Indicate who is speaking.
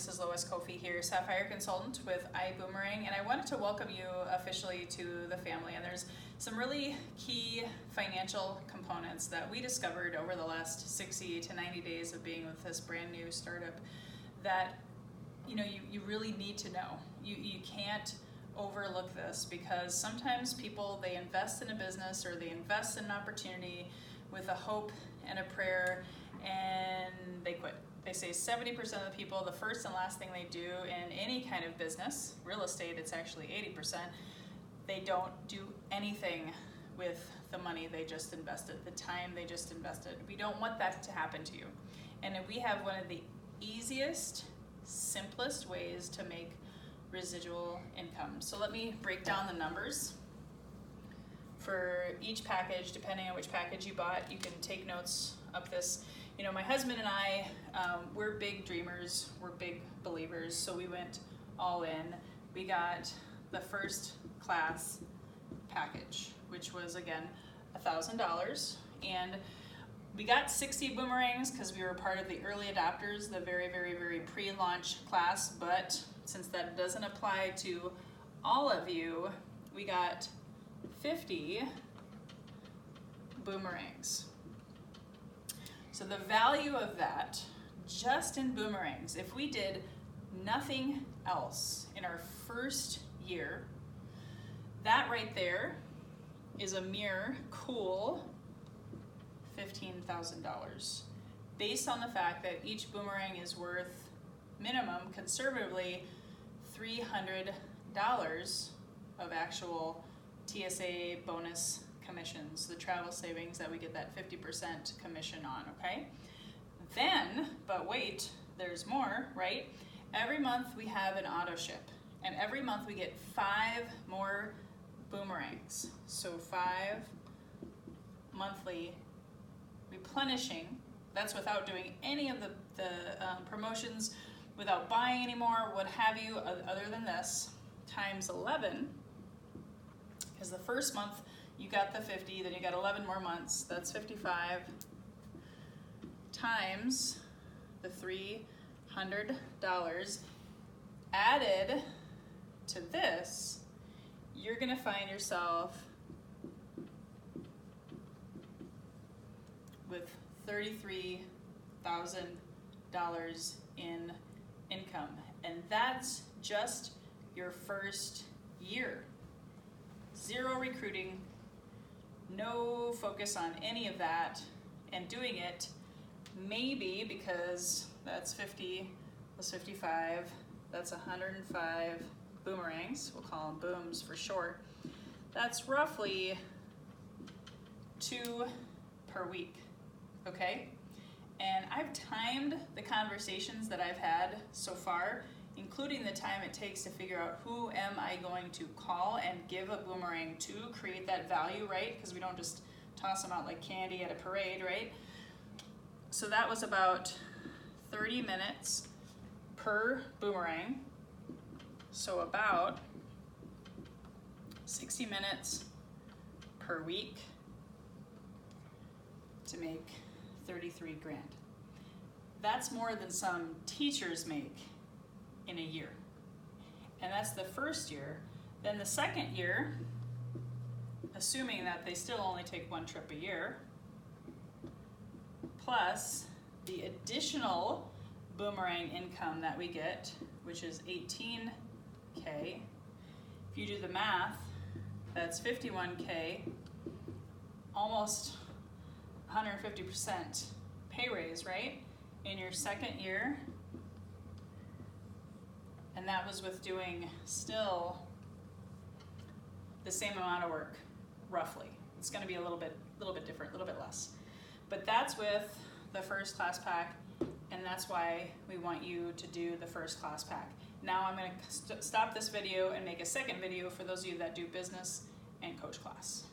Speaker 1: This is Lois Kofi here, Sapphire Consultant with iBoomerang, and I wanted to welcome you officially to the family. And there's some really key financial components that we discovered over the last 60 to 90 days of being with this brand new startup that you really need to know. You can't overlook this, because sometimes people, they invest in a business or they invest in an opportunity with a hope and a prayer, and they quit. They say 70% of the people, the first and last thing they do in any kind of business, real estate, it's actually 80%, they don't do anything with the money they just invested, the time they just invested. We don't want that to happen to you. And we have one of the easiest, simplest ways to make residual income. So let me break down the numbers for each package. Depending on which package you bought, you can take notes of this. My husband and I, we're big dreamers, we're big believers, so we went all in. We got the first class package, which was, again, $1,000, and we got 60 boomerangs because we were part of the early adopters, the very, very, very pre-launch class. But since that doesn't apply to all of you, we got 50 boomerangs. So the value of that, just in boomerangs, if we did nothing else in our first year, that right there is a mere cool $15,000, based on the fact that each boomerang is worth minimum, conservatively, $300 of actual TSA bonus commissions, the travel savings that we get that 50% commission on, okay? Then, but wait, there's more, right? Every month we have an auto ship, and every month we get 5 more boomerangs. So 5 monthly replenishing. That's without doing any of the promotions, without buying any more, what have you, other than this, times 11, because the first month you got the 50, then you got 11 more months, that's 55, times the $300 added to this, you're gonna find yourself with $33,000 in income. And that's just your first year. Zero recruiting, no focus on any of that, and doing it maybe, because that's 50 plus 55, that's 105 boomerangs, we'll call them booms for short. That's roughly 2 per week, okay? And I've timed the conversations that I've had so far, including the time it takes to figure out who am I going to call and give a boomerang to, create that value, right? Because we don't just toss them out like candy at a parade, right? So that was about 30 minutes per boomerang. So about 60 minutes per week to make 33 grand. That's more than some teachers make in a year. And that's the first year. Then the second year, assuming that they still only take 1 trip a year, plus the additional boomerang income that we get, which is 18K. If you do the math, that's 51K, almost 150% pay raise, right? In your second year. And that was with doing still the same amount of work, roughly. It's gonna be a little bit different, a little bit less. But that's with the first class pack, and that's why we want you to do the first class pack. Now I'm gonna stop this video and make a second video for those of you that do business and coach class.